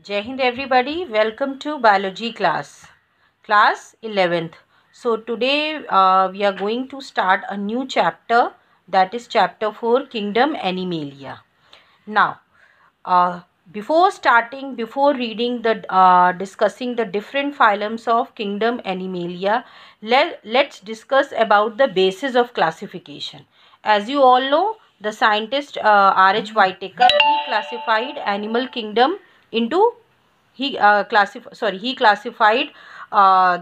Jai Hind everybody, welcome to biology class 11th. So today we are going to start a new chapter, that is chapter 4, Kingdom Animalia. Now before reading discussing the different phylums of Kingdom Animalia, let's discuss about the basis of classification. As you all know, the scientist R.H. Whittaker, he classified animal kingdom into he classified all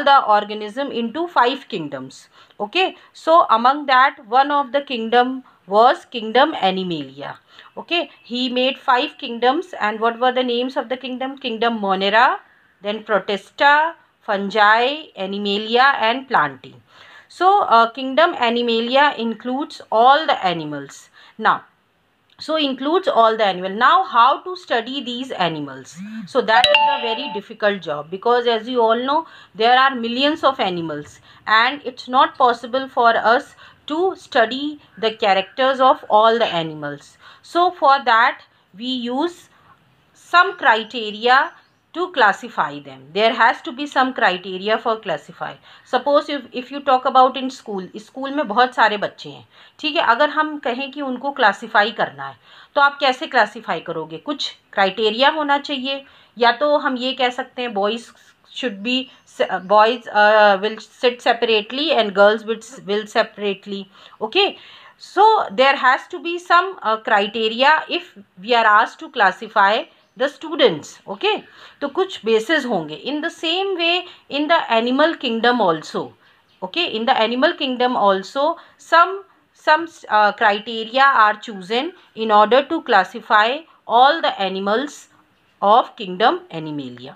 the organism into 5 kingdoms. Okay, so among that, one of the kingdom was Kingdom Animalia. Okay, he made 5 kingdoms, and what were the names of the kingdom? Kingdom Monera, then Protista, Fungi, Animalia, and Plantae. So Kingdom Animalia includes all the animals. Includes all the animal. Now how to study these animals? So that is a very difficult job, because as you all know, there are millions of animals and it's not possible for us to study the characters of all the animals. So for that we use some criteria to classify them. There has to be some criteria for classify. Suppose if you talk about in school में बहुत सारे बच्चे हैं, ठीक है. अगर हम कहें कि उनको क्लासीफाई करना है, तो आप कैसे क्लासीफाई करोगे? कुछ क्राइटेरिया होना चाहिए. या तो हम ये कह सकते हैं boys will sit separately and girls will separately. Okay, so there has to be some criteria if we are asked to classify the students. Okay, तो कुछ bases होंगे. In the same way, in the animal kingdom also, okay, in the animal kingdom also some criteria are chosen in order to classify all the animals of Kingdom Animalia.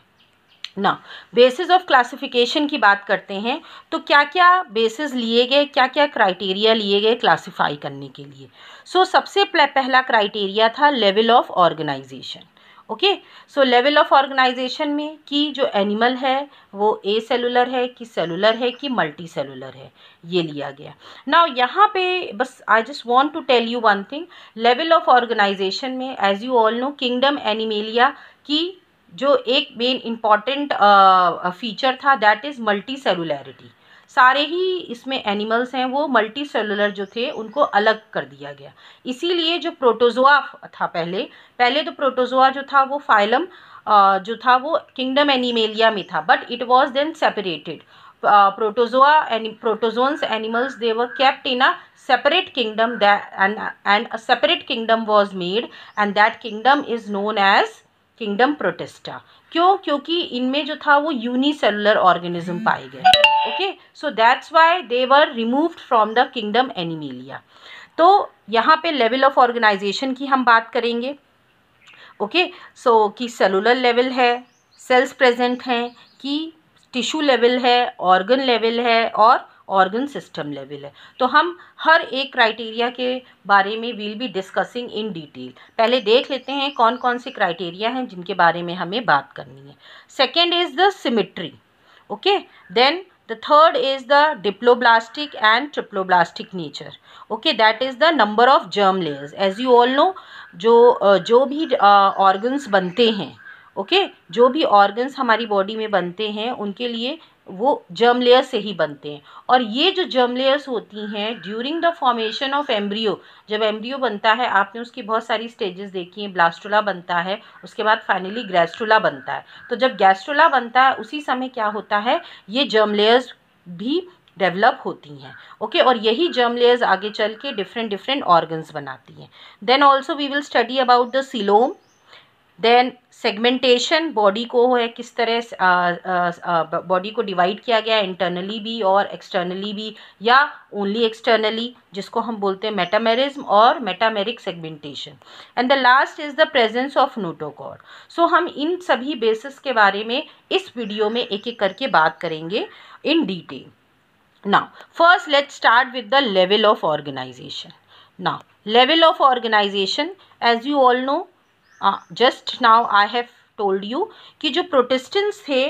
ना basis of classification की बात करते हैं, तो क्या क्या basis लिए गए, क्या क्या क्राइटेरिया लिए गए क्लासिफाई करने के लिए. सो सबसे पहला क्राइटेरिया था level of organisation. Okay, so level of organisation में कि जो एनिमल है वो ए सेलुलर है कि सेलुलर है कि मल्टी सेलुलर है, ये लिया गया. नाउ यहाँ पे बस I just want to tell you one thing. Level of organisation में as you all know, kingdom animalia की जो एक मेन इम्पॉर्टेंट फीचर था, दैट इज़ मल्टी सेलुलैरिटी. सारे ही इसमें एनिमल्स हैं वो मल्टी सेलुलर जो थे उनको अलग कर दिया गया. इसीलिए जो प्रोटोजोआ था, पहले तो प्रोटोजोआ जो था वो फाइलम जो था वो किंगडम एनिमेलिया में था, but it was then separated. Protozoa and protozoans animals, they were kept in a separate kingdom, and a separate kingdom was made, and that kingdom is known as kingdom protista. क्यों? क्योंकि इनमें जो था वो unicellular organism पाए गए. Okay, so that's why they were removed from the kingdom animalia. तो यहाँ पे लेवल ऑफ ऑर्गेनाइजेशन की हम बात करेंगे. ओके, सो कि सेलुलर लेवल है, सेल्स प्रेजेंट हैं, कि टिश्यू लेवल है, ऑर्गन लेवल है और ऑर्गन सिस्टम लेवल है. तो हम हर एक क्राइटेरिया के बारे में will be discussing in detail. पहले देख लेते हैं कौन कौन से क्राइटेरिया हैं जिनके बारे में हमें बात करनी है. Second is the symmetry. Okay, then the third is the diploblastic and triploblastic nature. Okay, that is the number of germ layers. As you all know, जो भी organs बनते हैं, ओके, जो भी ऑर्गन्स हमारी बॉडी में बनते हैं उनके लिए वो जर्म लेयर से ही बनते हैं. और ये जो जर्म लेयर्स होती हैं during the formation of embryo, जब एम्ब्रियो बनता है, आपने उसकी बहुत सारी स्टेजेस देखी हैं. ब्लास्टुला बनता है, उसके बाद फाइनली गैस्ट्रुला बनता है. तो जब गैस्ट्रुला बनता है उसी समय क्या होता है, ये जर्म लेयर्स भी डेवलप होती हैं. ओके, और यही जर्म लेयर्स आगे चल के डिफरेंट ऑर्गन्स बनाती हैं. Then also we will study about the coelom. Then segmentation, body को है किस तरह बॉडी को डिवाइड किया गया, इंटरनली भी और एक्सटर्नली भी, या ओनली एक्सटर्नली, जिसको हम बोलते हैं मेटामेरिज्म और metameric segmentation. And the last is the presence of notochord. So हम इन सभी बेसिस के बारे में इस वीडियो में एक एक करके बात करेंगे in detail. Now first let's start with the level of organisation. Now level of organisation, as you all know, just now I have told you कि जो प्रोटिस्टेंट्स थे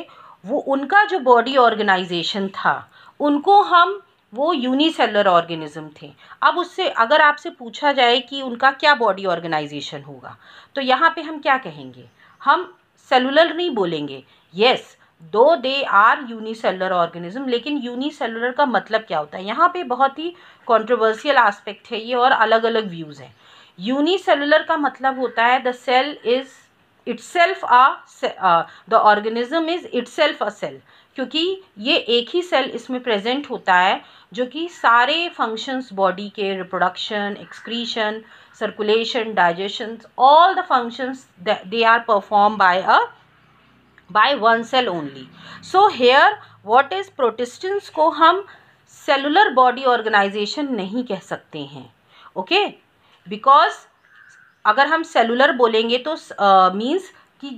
वो उनका जो बॉडी ऑर्गेनाइजेशन था, उनको हम वो यूनिसेलुलर ऑर्गेनिज्म थे. अब उससे अगर आपसे पूछा जाए कि उनका क्या बॉडी ऑर्गेनाइजेशन होगा, तो यहाँ पे हम क्या कहेंगे? हम सेलुलर नहीं बोलेंगे। येस, दो दे आर यूनिसेलुलर ऑर्गेनिज्म, लेकिन यूनिसेलुलर का मतलब क्या होता है, यहाँ पे बहुत ही कंट्रोवर्शियल एस्पेक्ट है ये, और अलग अलग व्यूज़ हैं। यूनिसेलुलर का मतलब होता है the cell is itself the organism is itself a cell, क्योंकि ये एक ही सेल इसमें प्रेजेंट होता है जो कि सारे फंक्शंस बॉडी के, reproduction, excretion, circulation, digestion, all the functions they are perform by one cell only. So here what is protistans को हम सेलुलर बॉडी ऑर्गेनाइजेशन नहीं कह सकते हैं, ओके, बिकॉज अगर हम सेलुलर बोलेंगे तो मीन्स कि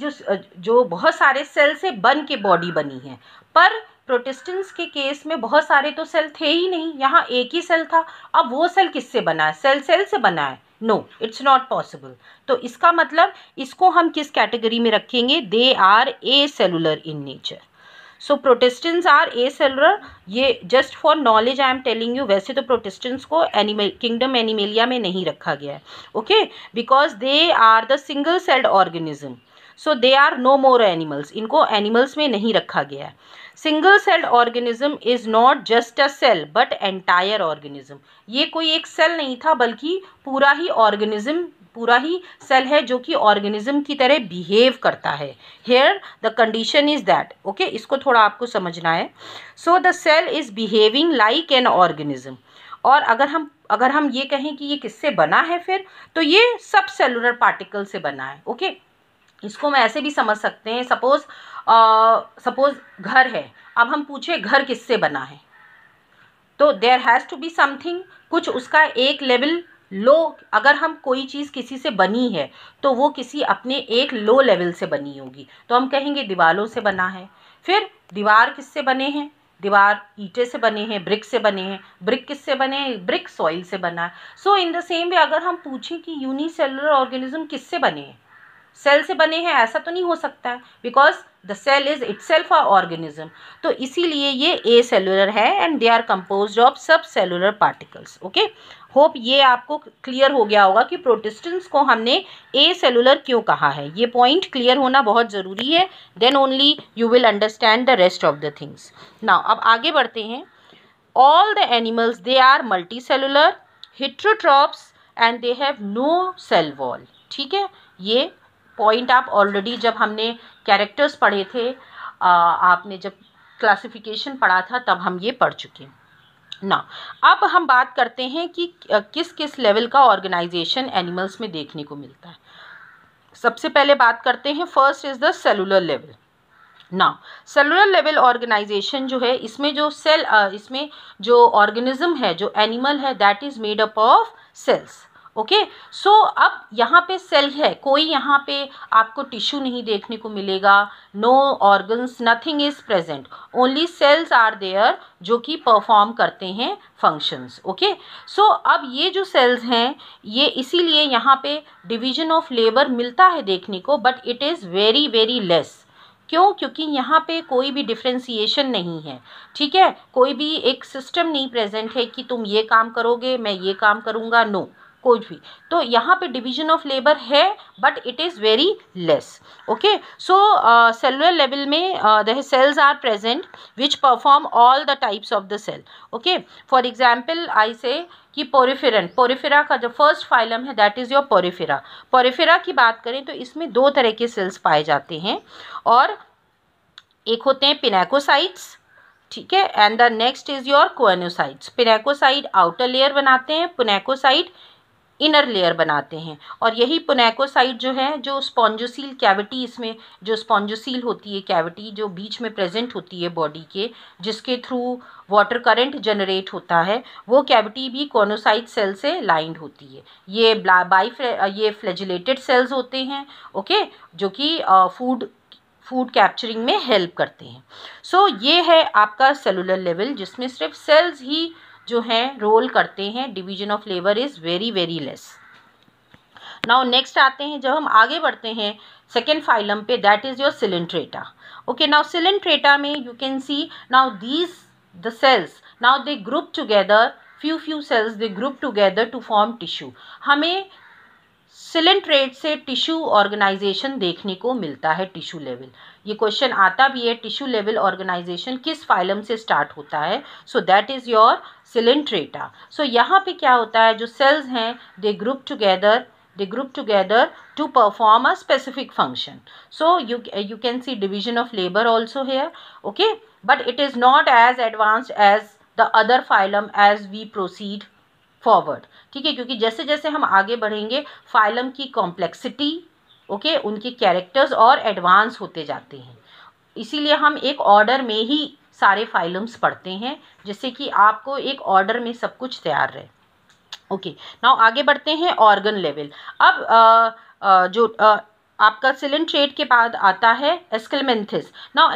जो बहुत सारे सेल से बन के बॉडी बनी है, पर प्रोटिस्टेंस के केस में बहुत सारे तो सेल थे ही नहीं, यहाँ एक ही सेल था। अब वो सेल किससे बना है, सेल से बना है, नो, इट्स नॉट पॉसिबल। तो इसका मतलब इसको हम किस कैटेगरी में रखेंगे, they are acellular in nature. So protistans are acellular, ये just for knowledge I am telling you. वैसे तो प्रोटिस्टेंस को किंगडम एनिमेलिया में नहीं रखा गया है, okay, because they are the single celled organism, so they are no more animals, इनको एनिमल्स में नहीं रखा गया है। Single celled organism is not just a cell but entire organism, ये कोई एक सेल नहीं था बल्कि पूरा ही ऑर्गेनिज्म, पूरा ही सेल है जो कि ऑर्गेनिज्म की तरह बिहेव करता है। Here the condition is that, okay, इसको थोड़ा आपको समझना है। So the cell is behaving like an organism, और अगर हम ये कहें कि ये किससे बना है फिर, तो ये सब सेलुलर पार्टिकल से बना है, ओके। इसको हम ऐसे भी समझ सकते हैं, सपोज घर है, अब हम पूछे घर किससे बना है, तो there has to be something, कुछ उसका एक लेवल लो, अगर हम कोई चीज़ किसी से बनी है तो वो किसी अपने एक लो लेवल से बनी होगी, तो हम कहेंगे दीवारों से बना है। फिर दीवार किससे बने हैं, दीवार ईंटे से बने हैं, ब्रिक से बने हैं, ब्रिक किससे बने हैं, ब्रिक सॉइल से बना है। सो इन द सेम वे अगर हम पूछें कि यूनिसेलुलर ऑर्गेनिज्म किससे बने हैं, सेल से बने हैं, ऐसा तो नहीं हो सकता है, because the cell is itself a organism. तो इसीलिए ये ए सेलुलर है and they are composed of subcellular particles, okay. Hope ये आपको क्लियर हो गया होगा कि प्रोटिस्टेंस को हमने ए सेलुलर क्यों कहा है, ये पॉइंट क्लियर होना बहुत ज़रूरी है, then only you will understand the rest of the things. Now अब आगे बढ़ते हैं। All the animals they are multicellular, heterotrophs and they have no cell wall, ठीक है। ये पॉइंट आप ऑलरेडी जब हमने कैरेक्टर्स पढ़े थे, आपने जब क्लासिफिकेशन पढ़ा था तब हम ये पढ़ चुके हैं ना। अब हम बात करते हैं कि किस किस लेवल का ऑर्गेनाइजेशन एनिमल्स में देखने को मिलता है। सबसे पहले बात करते हैं, first is the cellular level. ना सेलुलर लेवल ऑर्गेनाइजेशन जो है, इसमें जो सेल, इसमें जो ऑर्गेनिज्म है, जो एनिमल है, that is made up of cells, okay. So अब यहाँ पे सेल है, कोई यहाँ पे आपको टिश्यू नहीं देखने को मिलेगा, no organs, nothing is present, only cells are there जो कि परफॉर्म करते हैं फंक्शंस, ओके। सो अब ये जो सेल्स हैं, ये इसीलिए यहाँ पे डिवीजन ऑफ लेबर मिलता है देखने को, but it is very very less. क्यों? क्योंकि यहाँ पे कोई भी डिफ्रेंसिएशन नहीं है, ठीक है, कोई भी एक सिस्टम नहीं प्रेजेंट है कि तुम ये काम करोगे मैं ये काम करूँगा, नो, कोई भी। तो यहाँ पे डिवीजन ऑफ लेबर है but it is very less, okay. So cellular level में the cells are present which perform all the types of the cell, okay. For example I say कि पोरिफेरा का जो फर्स्ट फाइलम है that is your Porifera. Porifera की बात करें तो इसमें दो तरह के सेल्स पाए जाते हैं, और एक होते हैं पिनेकोसाइट्स, ठीक है, and the next is your coenocytes. Pinacocyte outer layer बनाते हैं, पिनेकोसाइट इनर लेयर बनाते हैं, और यही पुनेकोसाइट जो है, जो स्पॉन्जोसील कैविटी, इसमें जो स्पॉन्जोसील होती है कैविटी जो बीच में प्रेजेंट होती है बॉडी के, जिसके थ्रू वाटर करंट जनरेट होता है, वो कैविटी भी कोनोसाइट सेल से लाइंड होती है। ये फ्लैजिलेटेड सेल्स होते हैं, ओके, जो कि फूड कैप्चरिंग में हेल्प करते हैं। सो ये है आपका सेलुलर लेवल, जिसमें सिर्फ सेल्स ही जो हैं रोल करते हैं, division of labour is very very less. Now next आते हैं, जब हम आगे बढ़ते हैं सेकेंड फाइलम पे, that is your Coelenterata, okay. Now Coelenterata में you can see now these the cells, now they group together, few cells they group together to form tissue। हमें सिलेंट्रेट से टिश्यू ऑर्गेनाइजेशन देखने को मिलता है, tissue level. ये question आता भी है, टिश्यू लेवल ऑर्गेनाइजेशन किस फाइलम से स्टार्ट होता है? So that is your Coelenterata. So यहाँ पे क्या होता है, जो सेल्स हैं they group together to perform a specific function. So you can see division of labor also here, okay, but it is not as advanced as the other phylum as we proceed forward, ठीक है, क्योंकि जैसे जैसे हम आगे बढ़ेंगे phylum की complexity, okay, उनके कैरेक्टर्स और एडवांस होते जाते हैं, इसीलिए हम एक ऑर्डर में ही सारे फाइलम्स पढ़ते हैं, जिससे कि आपको एक ऑर्डर में सब कुछ तैयार रहे। ओके, नाउ आगे बढ़ते हैं ऑर्गन लेवल। अब आपका सिलेंट्रेट के बाद आता है एस्केलमेंथिस। नाउ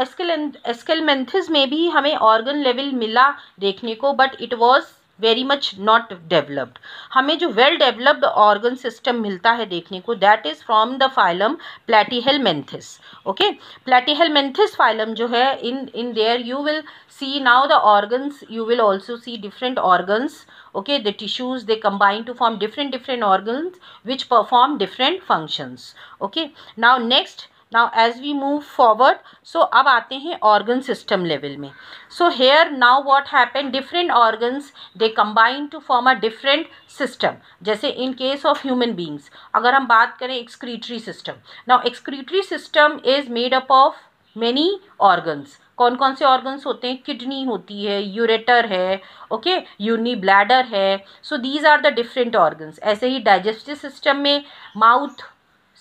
एस्केलमेंथिस में भी हमें ऑर्गन लेवल मिला देखने को, but it was very much not developed. हमें जो वेल डेवलप्ड ऑर्गन सिस्टम मिलता है देखने को, that is from the phylum Platyhelminthes. Okay, Platyhelminthes phylum जो है, in there you will see now the organs, you will also see different organs, okay, the tissues they combine to form different organs which perform different functions, okay. Now as we move forward, so अब आते हैं organ system level में। so here now what happened, different organs they combine to form a different system। जैसे in case of human beings अगर हम बात करें excretory system, now excretory system is made up of many organs। कौन कौन से organs होते हैं? किडनी होती है, यूरेटर है, ओके, यूनी ब्लैडर है। So these are the different organs. ऐसे ही डाइजेस्टिव सिस्टम में mouth,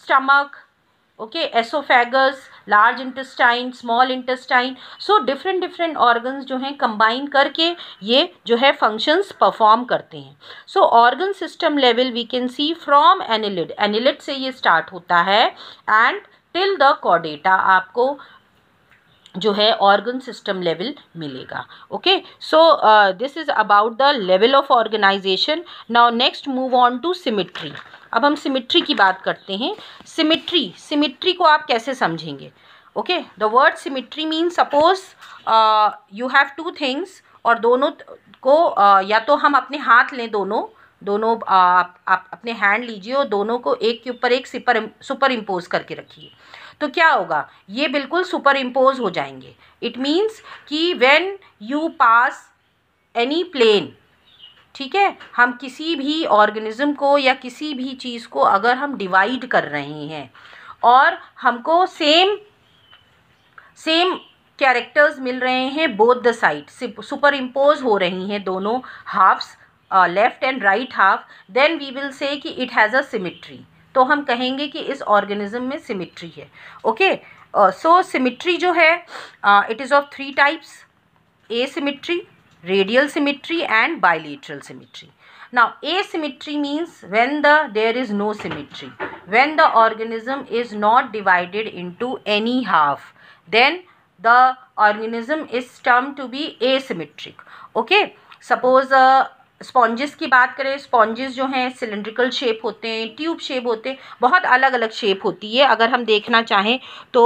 stomach, okay, oesophagus, large intestine, small intestine. So different organs जो हैं कंबाइन करके ये जो है फंक्शंस परफॉर्म करते हैं। So organ system level we can see from annelid, annelid से ये स्टार्ट होता है एंड टिल द कॉर्डेटा आपको जो है ऑर्गन सिस्टम लेवल मिलेगा। Okay, so this is about the level of organisation. Now next move on to symmetry. अब हम सिमिट्री की बात करते हैं। सिमिट्री को आप कैसे समझेंगे? Okay, the word symmetry means suppose you have two things, और दोनों को या तो हम अपने हाथ लें, दोनों आप अपने हैंड लीजिए और दोनों को एक के ऊपर एक सुपर इम्पोज करके रखिए, तो क्या होगा? ये बिल्कुल सुपर इम्पोज हो जाएंगे। इट मीन्स कि when you pass any plane, ठीक है, हम किसी भी ऑर्गेनिज्म को या किसी भी चीज़ को अगर हम डिवाइड कर रहे हैं और हमको सेम कैरेक्टर्स मिल रहे हैं, both the side superimpose हो रही हैं दोनों halves, left and right half, then we will say कि इट हैज़ अ सिमिट्री। तो हम कहेंगे कि इस ऑर्गेनिज्म में सिमिट्री है। ओके, सो सिमिट्री जो है it is of 3 types, asymmetry, radial symmetry and bilateral symmetry. Now asymmetry means when there is no symmetry, when the organism is not divided into any half, then the organism is termed to be asymmetric. Okay, suppose sponges की बात करें, sponges जो हैं cylindrical shape होते हैं, tube shape होते हैं, बहुत अलग अलग शेप होती है। अगर हम देखना चाहें तो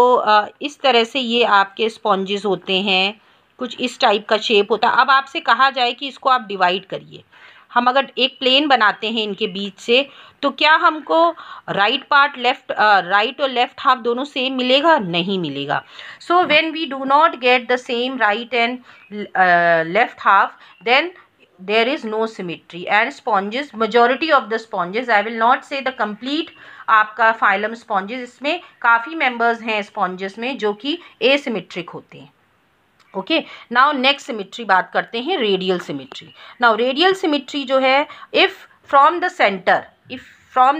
इस तरह से ये आपके स्पॉन्जेस होते हैं, कुछ इस टाइप का शेप होता है। अब आपसे कहा जाए कि इसको आप डिवाइड करिए, हम अगर एक प्लेन बनाते हैं इनके बीच से, तो क्या हमको राइट और लेफ्ट हाफ दोनों सेम मिलेगा? नहीं मिलेगा। So when we do not get the same right and left half, then there is no symmetry, and sponges, majority of the sponges, I will not say the complete आपका phylum sponges, इसमें काफ़ी members हैं sponges में जो कि asymmetric होते हैं। Okay, now next symmetry बात करते हैं, radial symmetry. Now radial symmetry जो है, इफ़ फ्रॉम द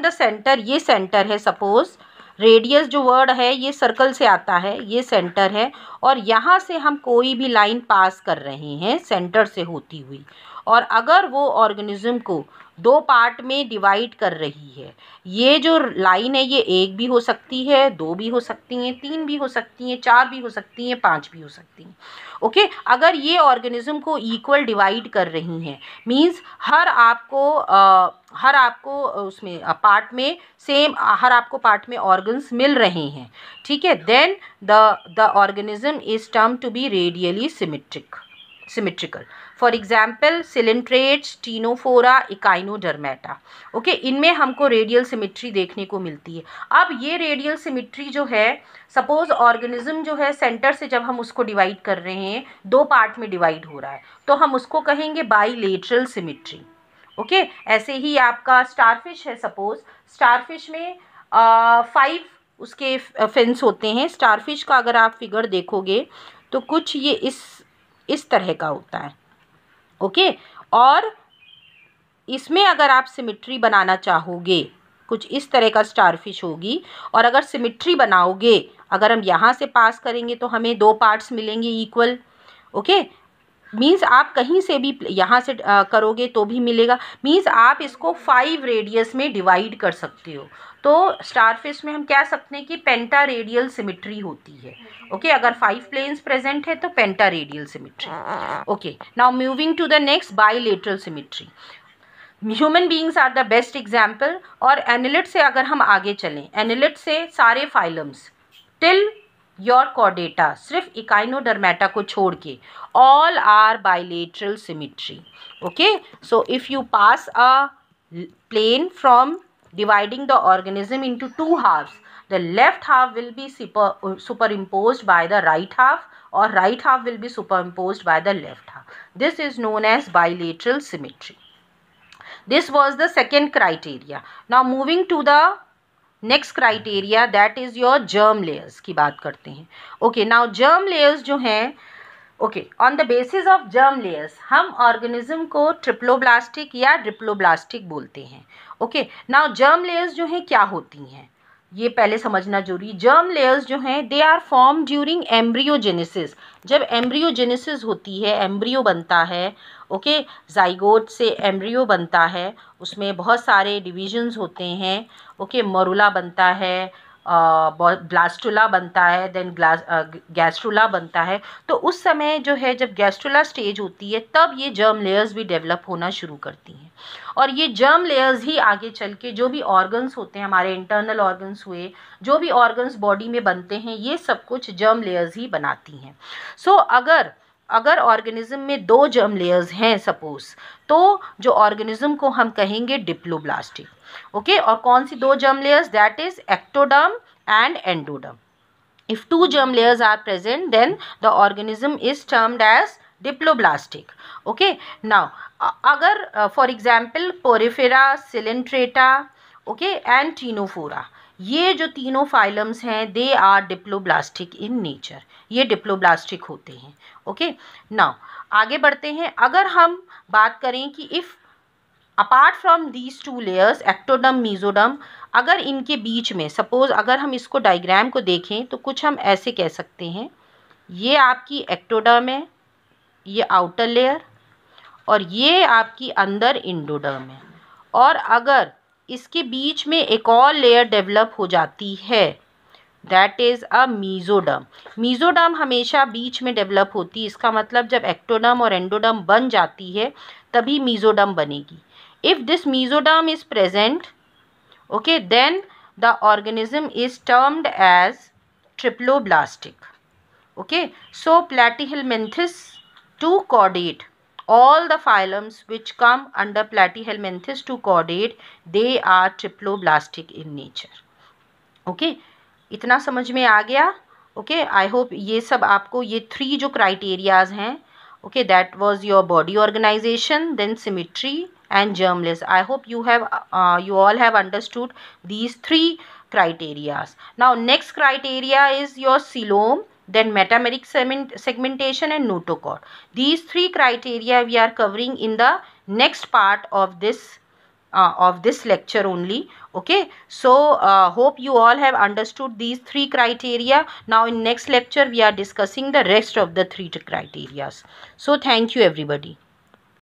सेंटर, ये सेंटर है, सपोज रेडियस जो वर्ड है ये सर्कल से आता है, ये सेंटर है, और यहाँ से हम कोई भी लाइन पास कर रहे हैं सेंटर से होती हुई, और अगर वो ऑर्गेनिज्म को 2 पार्ट में डिवाइड कर रही है, ये जो लाइन है ये 1 भी हो सकती है, 2 भी हो सकती हैं, 3 भी हो सकती हैं, 4 भी हो सकती हैं, 5 भी हो सकती हैं। ओके, अगर ये ऑर्गेनिज्म को इक्वल डिवाइड कर रही हैं, मींस हर आपको उसमें पार्ट में सेम, हर आपको पार्ट में ऑर्गन्स मिल रहे हैं, ठीक है, then the organism is termed to be radially symmetrical. For example coelenterates, Ctenophora, Echinodermata. Okay, इनमें हमको रेडियल सिमिट्री देखने को मिलती है। अब ये रेडियल सिमिट्री जो है, सपोज ऑर्गेनिज्म जो है सेंटर से जब हम उसको डिवाइड कर रहे हैं, दो पार्ट में डिवाइड हो रहा है, तो हम उसको कहेंगे बाईलेटरल सिमिट्री। ओके, ऐसे ही आपका स्टारफिश है, सपोज स्टारफिश में 5 उसके फिन्स होते हैं। स्टारफिश का अगर आप फिगर देखोगे तो कुछ ये इस तरह का होता है। ओके, और इसमें अगर आप सिमिट्री बनाना चाहोगे, कुछ इस तरह का स्टारफिश होगी, और अगर सिमिट्री बनाओगे, अगर हम यहाँ से पास करेंगे तो हमें 2 पार्ट्स मिलेंगे इक्वल। ओके, मीन्स आप कहीं से भी यहाँ से करोगे तो भी मिलेगा। मीन्स आप इसको 5 रेडियस में डिवाइड कर सकते हो। तो स्टारफिश में हम कह सकते हैं कि पेंटा रेडियल सिमिट्री होती है। ओके, अगर 5 प्लेन्स प्रेजेंट है तो penta radial symmetry. Okay, now moving to the next, bilateral symmetry. Human beings are the best example. और एनिलिड से अगर हम आगे चलें, एनिलिड से सारे फाइलम्स टिल योर कॉर्डेटा, सिर्फ इकाइनोडर्मेटा को छोड़ के, all are bilateral symmetry. Okay, so if you pass a plane from dividing the organism into 2 halves, the left half will be superimposed by the right half, or right half will be superimposed by the left half. This is known as bilateral symmetry. This was the second criteria. Now moving to the next criteria, that is your germ layers की बात करते हैं। Okay, now germ layers जो हैं, okay, on the basis of germ layers हम organism को triploblastic या diploblastic बोलते हैं। ओके, नाउ जर्म लेयर्स जो हैं क्या होती हैं, ये पहले समझना जरूरी। जर्म लेयर्स जो हैं they are form during embryogenesis. जब एम्ब्रियोजेनेसिस होती है, एम्ब्रियो बनता है, ओके, जाइगोट से एम्ब्रियो बनता है, उसमें बहुत सारे डिविजन्स होते हैं। ओके, मरुला बनता है, ब्लास्टुला बनता है, देन गैस्ट्रुला बनता है। तो उस समय जो है, जब गैस्ट्रुला स्टेज होती है, तब ये जर्म लेयर्स भी डेवलप होना शुरू करती हैं। और ये जर्म लेयर्स ही आगे चल के जो भी ऑर्गन्स होते हैं, हमारे इंटरनल ऑर्गन्स हुए, जो भी ऑर्गन्स बॉडी में बनते हैं, ये सब कुछ जर्म लेयर्स ही बनाती हैं। सो अगर ऑर्गेनिज्म में 2 जर्म लेयर्स हैं सपोज, तो जो ऑर्गेनिज्म को हम कहेंगे डिप्लोब्लास्टिक। ओके, और कौन सी 2 germ layers, that is ectoderm and endoderm. If 2 germ layers are present, then the organism is termed as diploblastic. Okay, now अगर for example porifera, coelenterata, okay, and ctenophora, ये जो तीनों phylums हैं they are diploblastic in nature, ये diploblastic होते हैं। Okay, now आगे बढ़ते हैं। अगर हम बात करें कि if apart from these 2 layers, ectoderm, mesoderm, अगर इनके बीच में सपोज अगर हम इसको डायग्राम को देखें तो कुछ हम ऐसे कह सकते हैं, ये आपकी एक्टोडर्म है, ये आउटर लेयर, और ये आपकी अंदर इंडोडर्म है। और अगर इसके बीच में एक और लेयर डेवलप हो जाती है, that is a mesoderm. Mesoderm हमेशा बीच में डेवलप होती है, इसका मतलब जब एक्टोडर्म और एंडोडर्म बन जाती है तभी मीजोडर्म बनेगी। If this mesoderm is present, okay, then the organism is termed as triploblastic. Okay, so platyhelminthes to chordate, all the phylums which come under platyhelminthes to chordate, they are triploblastic in nature. Okay, इतना समझ में आ गया। Okay, I hope ये सब आपको, ये 3 जो criterias हैं, okay, that was your body organization, then symmetry and germ layers. I hope you all have understood these 3 criterias. Now next criteria is your coelom, then metameric segmentation and notochord. These 3 criteria we are covering in the next part of this lecture only. Okay, so hope you all have understood these 3 criteria. Now in next lecture we are discussing the rest of the 3 criteria. So thank you everybody.